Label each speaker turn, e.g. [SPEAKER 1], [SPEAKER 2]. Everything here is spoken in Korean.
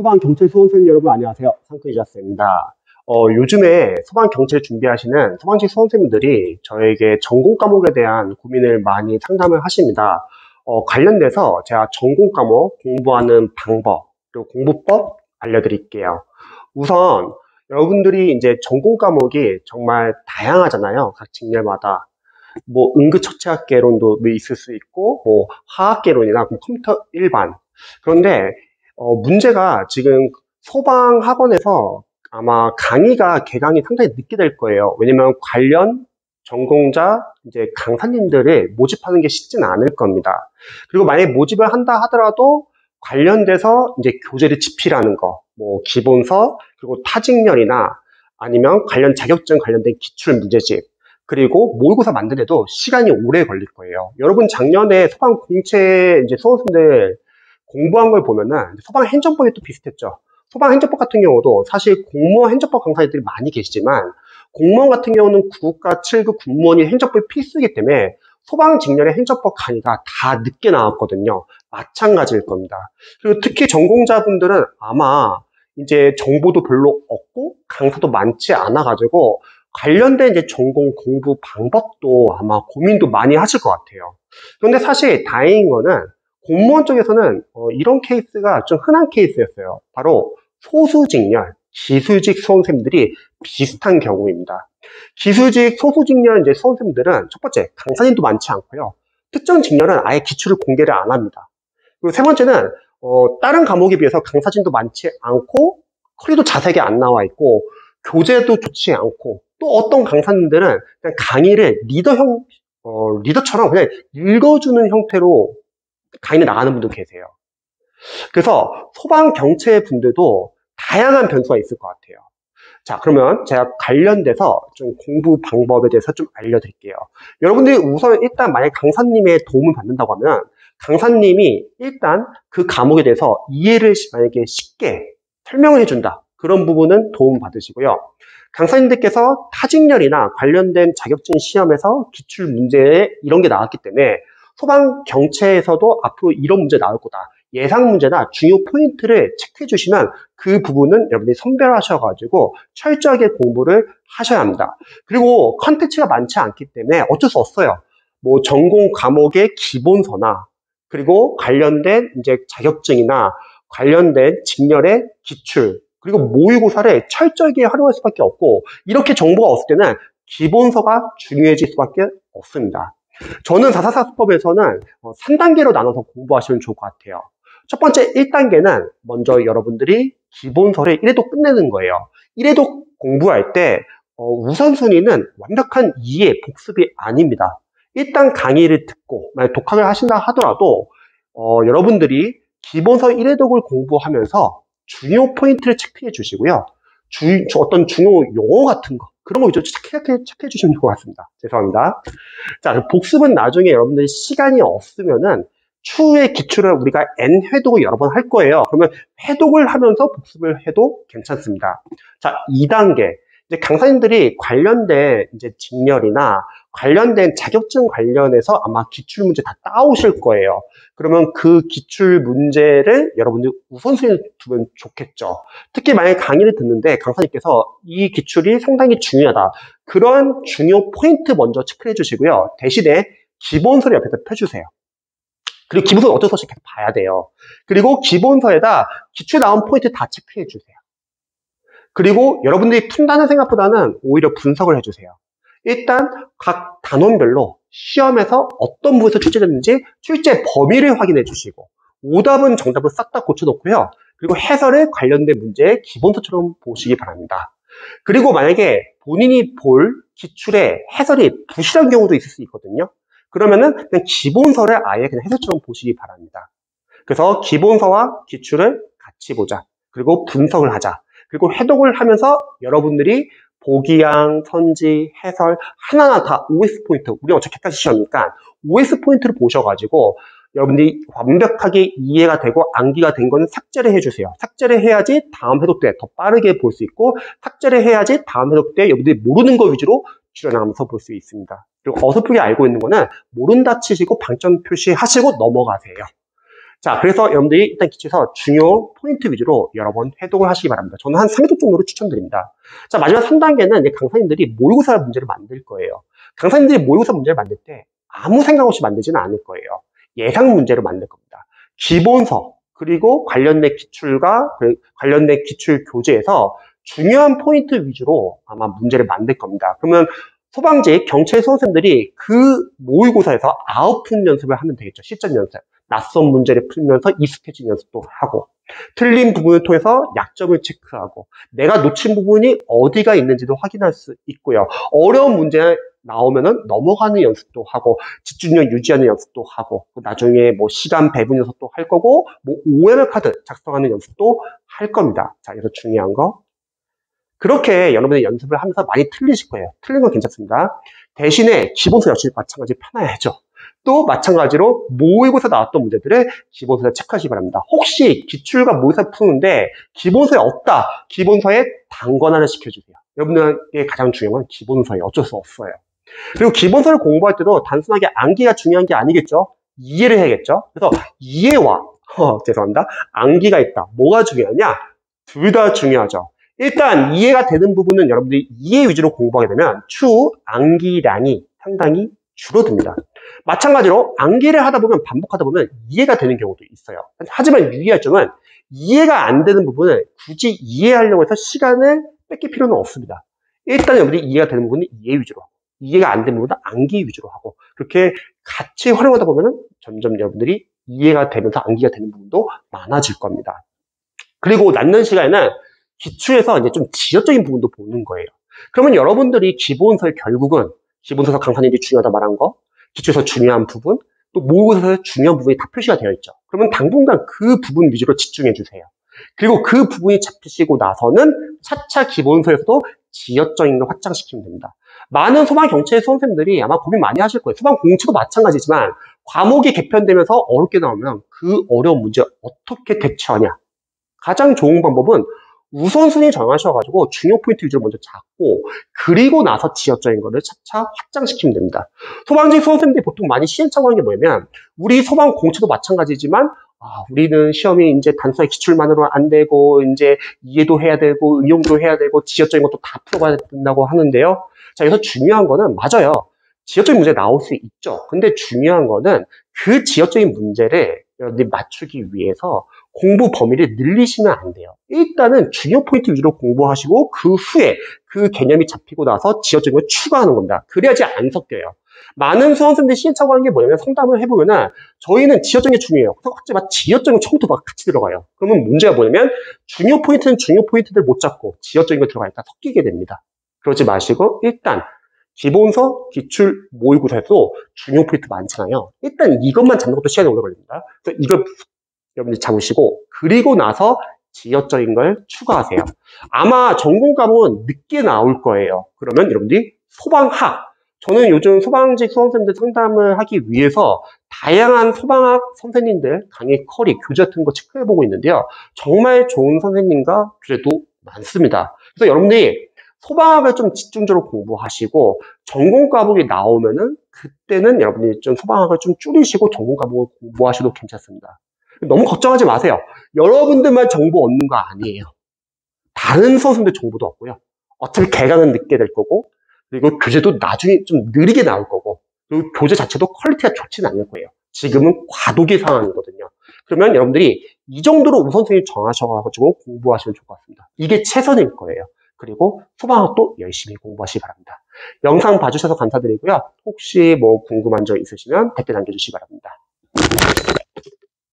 [SPEAKER 1] 소방경찰 수험생 여러분 안녕하세요. 상크이자스입니다. 요즘에 소방경찰 준비하시는 소방직 수험생분들이 저에게 전공 과목에 대한 고민을 많이 상담을 하십니다. 관련돼서 제가 전공 과목 공부하는 방법, 그리고 공부법 알려드릴게요. 우선 여러분들이 이제 전공 과목이 정말 다양하잖아요. 각 직렬마다. 뭐 응급처치학개론도 있을 수 있고, 뭐 화학개론이나 컴퓨터 일반. 그런데 문제가 지금 소방학원에서 아마 강의가 개강이 상당히 늦게 될 거예요. 왜냐면 관련 전공자 이제 강사님들을 모집하는 게 쉽지는 않을 겁니다. 그리고 만약에 모집을 한다 하더라도 관련돼서 이제 교재를 집필하는 거, 뭐 기본서, 그리고 타직렬이나 아니면 관련 자격증 관련된 기출 문제집, 그리고 모의고사 만드는데도 시간이 오래 걸릴 거예요. 여러분 작년에 소방 공채 이제 수험생들 공부한 걸 보면은 소방 행정법이 또 비슷했죠. 소방 행정법 같은 경우도 사실 공무원 행정법 강사들이 많이 계시지만 공무원 같은 경우는 9급과 7급 공무원이 행정법이 필수이기 때문에 소방 직렬의 행정법 강의가 다 늦게 나왔거든요. 마찬가지일 겁니다. 그리고 특히 전공자분들은 아마 이제 정보도 별로 없고 강사도 많지 않아 가지고 관련된 이제 전공 공부 방법도 아마 고민도 많이 하실 것 같아요. 그런데 사실 다행인 거는 공무원 쪽에서는 이런 케이스가 좀 흔한 케이스였어요. 바로 소수직렬, 기수직 수험생들이 비슷한 경우입니다. 기수직, 소수직렬 이제 수험생들은 첫 번째, 강사님도 많지 않고요. 특정 직렬은 아예 기출을 공개를 안 합니다. 그리고 세 번째는 다른 과목에 비해서 강사진도 많지 않고 커리도 자세하게 안 나와 있고 교재도 좋지 않고 또 어떤 강사님들은 그냥 강의를 리더처럼 그냥 읽어주는 형태로 강의를 나가는 분도 계세요. 그래서 소방경찰 분들도 다양한 변수가 있을 것 같아요. 자, 그러면 제가 관련돼서 좀 공부 방법에 대해서 좀 알려드릴게요. 여러분들이 우선 일단 만약 강사님의 도움을 받는다고 하면 강사님이 일단 그 과목에 대해서 이해를 만약에 쉽게 설명을 해준다. 그런 부분은 도움 받으시고요. 강사님들께서 타직렬이나 관련된 자격증 시험에서 기출 문제에 이런 게 나왔기 때문에 소방 경채에서도 앞으로 이런 문제 나올 거다. 예상 문제나 중요 포인트를 체크해 주시면 그 부분은 여러분들이 선별하셔가지고 철저하게 공부를 하셔야 합니다. 그리고 컨텐츠가 많지 않기 때문에 어쩔 수 없어요. 뭐 전공 과목의 기본서나 그리고 관련된 이제 자격증이나 관련된 직렬의 기출 그리고 모의고사를 철저하게 활용할 수밖에 없고 이렇게 정보가 없을 때는 기본서가 중요해질 수밖에 없습니다. 저는 444 수법에서는 3단계로 나눠서 공부하시면 좋을 것 같아요. 첫 번째 1단계는 먼저 여러분들이 기본서를 1회독 끝내는 거예요. 1회독 공부할 때 우선순위는 완벽한 이해, 복습이 아닙니다. 일단 강의를 듣고 만약 독학을 하신다 하더라도 여러분들이 기본서 1회독을 공부하면서 중요 포인트를 체크해 주시고요. 어떤 중요 용어 같은 거 그런 거 위주로 체크해 주시면 좋을 것 같습니다. 죄송합니다. 자, 복습은 나중에 여러분들이 시간이 없으면은 추후에 기출을 우리가 N 회독을 여러 번 할 거예요. 그러면 회독을 하면서 복습을 해도 괜찮습니다. 자, 2단계. 이제 강사님들이 관련된 이제 직렬이나 관련된 자격증 관련해서 아마 기출 문제 다 따오실 거예요. 그러면 그 기출 문제를 여러분들 우선순위에 두면 좋겠죠. 특히 만약에 강의를 듣는데 강사님께서 이 기출이 상당히 중요하다. 그런 중요 포인트 먼저 체크해 주시고요. 대신에 기본서를 옆에서 펴주세요. 그리고 기본서는 어쩔 수 없이 계속 봐야 돼요. 그리고 기본서에다 기출 나온 포인트 다 체크해 주세요. 그리고 여러분들이 푼다는 생각보다는 오히려 분석을 해주세요. 일단 각 단원별로 시험에서 어떤 부분에서 출제됐는지 출제 범위를 확인해 주시고 오답은 정답을 싹 다 고쳐놓고요. 그리고 해설에 관련된 문제의 기본서처럼 보시기 바랍니다. 그리고 만약에 본인이 볼 기출의 해설이 부실한 경우도 있을 수 있거든요. 그러면은 그냥 기본서를 아예 그냥 해설처럼 보시기 바랍니다. 그래서 기본서와 기출을 같이 보자. 그리고 분석을 하자. 그리고 해독을 하면서 여러분들이 보기양, 선지, 해설 하나하나 다 OS 포인트, 우리 어차피 객관식 시험이니까 OS 포인트를 보셔가지고 여러분들이 완벽하게 이해가 되고 암기가 된 거는 삭제를 해주세요. 삭제를 해야지 다음 해독 때 더 빠르게 볼 수 있고 삭제를 해야지 다음 해독 때 여러분들이 모르는 거 위주로 줄여나가면서 볼 수 있습니다. 그리고 어설프게 알고 있는 거는 모른다 치시고 방점 표시하시고 넘어가세요. 자, 그래서 여러분들이 일단 기초에서 중요 포인트 위주로 여러 번 회독을 하시기 바랍니다. 저는 한 3회독 정도로 추천드립니다. 자, 마지막 3단계는 이제 강사님들이 모의고사 문제를 만들 거예요. 강사님들이 모의고사 문제를 만들 때 아무 생각 없이 만들지는 않을 거예요. 예상 문제로 만들 겁니다. 기본서, 그리고 관련된 기출과 관련된 기출 교재에서 중요한 포인트 위주로 아마 문제를 만들 겁니다. 그러면 소방직, 경찰 수험생들이 그 모의고사에서 아웃풋 연습을 하면 되겠죠. 실전 연습. 낯선 문제를 풀면서 익숙해진 연습도 하고, 틀린 부분을 통해서 약점을 체크하고, 내가 놓친 부분이 어디가 있는지도 확인할 수 있고요. 어려운 문제 나오면은 넘어가는 연습도 하고, 집중력 유지하는 연습도 하고, 나중에 뭐 시간 배분 연습도 할 거고, 뭐 OMR 카드 작성하는 연습도 할 겁니다. 자, 그래서 중요한 거. 그렇게 여러분이 연습을 하면서 많이 틀리실 거예요. 틀린 건 괜찮습니다. 대신에 기본서 역시 마찬가지로 펴놔야죠. 또 마찬가지로 모의고사 나왔던 문제들을 기본서에 체크하시기 바랍니다. 혹시 기출과 모의고사 푸는데 기본서에 없다. 기본서에 단권화를 시켜주세요. 여러분들에게 가장 중요한 건 기본서예요. 어쩔 수 없어요. 그리고 기본서를 공부할 때도 단순하게 암기가 중요한 게 아니겠죠. 이해를 해야겠죠. 그래서 이해와 죄송합니다. 암기가 있다. 뭐가 중요하냐? 둘 다 중요하죠. 일단 이해가 되는 부분은 여러분들이 이해 위주로 공부하게 되면 추후 암기량이 상당히 줄어듭니다. 마찬가지로 암기를 하다 보면 반복하다 보면 이해가 되는 경우도 있어요. 하지만 유의할 점은 이해가 안 되는 부분을 굳이 이해하려고 해서 시간을 뺏길 필요는 없습니다. 일단 여러분들이 이해가 되는 부분은 이해 위주로, 이해가 안 되는 부분은 암기 위주로 하고, 그렇게 같이 활용하다 보면 점점 여러분들이 이해가 되면서 암기가 되는 부분도 많아질 겁니다. 그리고 남는 시간에는 기출에서 이제 좀 지역적인 부분도 보는 거예요. 그러면 여러분들이 기본서의 결국은 기본서에서 강사님이 중요하다 말한 거, 기출에서 중요한 부분, 또 모의고사에서 중요한 부분이 다 표시가 되어 있죠. 그러면 당분간 그 부분 위주로 집중해 주세요. 그리고 그 부분이 잡히시고 나서는 차차 기본서에서도 지역적인 걸 확장시키면 됩니다. 많은 소방경찰 수험생들이 아마 고민 많이 하실 거예요. 소방공채도 마찬가지지만 과목이 개편되면서 어렵게 나오면 그 어려운 문제 어떻게 대처하냐. 가장 좋은 방법은 우선순위 정하셔가지고 중요 포인트 위주로 먼저 잡고 그리고 나서 지역적인 거를 차차 확장시키면 됩니다. 소방직 수험생들이 보통 많이 시행착오하는 게 뭐냐면 우리 소방 공채도 마찬가지지만 우리는 시험이 이제 단순하게 기출만으로 안 되고 이제 이해도 해야 되고 응용도 해야 되고 지역적인 것도 다 풀어가야 된다고 하는데요. 자, 여기서 중요한 거는 맞아요. 지역적인 문제 나올 수 있죠. 근데 중요한 거는 그 지역적인 문제를 여러분들이 맞추기 위해서 공부 범위를 늘리시면 안 돼요. 일단은 중요 포인트 위주로 공부하시고 그 후에 그 개념이 잡히고 나서 지역적인 걸 추가하는 겁니다. 그래야지 안 섞여요. 많은 수험생들이 시행착오하는 게 뭐냐면 상담을 해보면은 저희는 지역적인 게 중요해요. 하지만 지역적인 거 처음부터 막 같이 들어가요. 그러면 문제가 뭐냐면 중요 포인트는 중요 포인트들 못 잡고 지역적인 거 들어가니까 섞이게 됩니다. 그러지 마시고 일단 기본서, 기출, 모의고사에도 중요 포인트 많잖아요. 일단 이것만 잡는 것도 시간이 오래 걸립니다. 그래서 이걸 여러분들 잡으시고 그리고 나서 지역적인 걸 추가하세요. 아마 전공 과목은 늦게 나올 거예요. 그러면 여러분들이 소방학, 저는 요즘 소방직 수험생들 상담을 하기 위해서 다양한 소방학 선생님들 강의 컬이 교재 같은 거 체크해보고 있는데요. 정말 좋은 선생님과 교재도 많습니다. 그래서 여러분들이 소방학을 좀 집중적으로 공부하시고 전공 과목이 나오면은 그때는 여러분들이 좀 소방학을 좀 줄이시고 전공 과목을 공부하셔도 괜찮습니다. 너무 걱정하지 마세요. 여러분들만 정보 얻는 거 아니에요. 다른 수험생들 정보도 얻고요. 어차피 개강은 늦게 될 거고 그리고 교재도 나중에 좀 느리게 나올 거고 그리고 교재 자체도 퀄리티가 좋지는 않을 거예요. 지금은 과도기 상황이거든요. 그러면 여러분들이 이 정도로 우선순위 정하셔가지고 공부하시면 좋을 것 같습니다. 이게 최선일 거예요. 그리고 소방학도 열심히 공부하시기 바랍니다. 영상 봐주셔서 감사드리고요. 혹시 뭐 궁금한 점 있으시면 댓글 남겨주시기 바랍니다.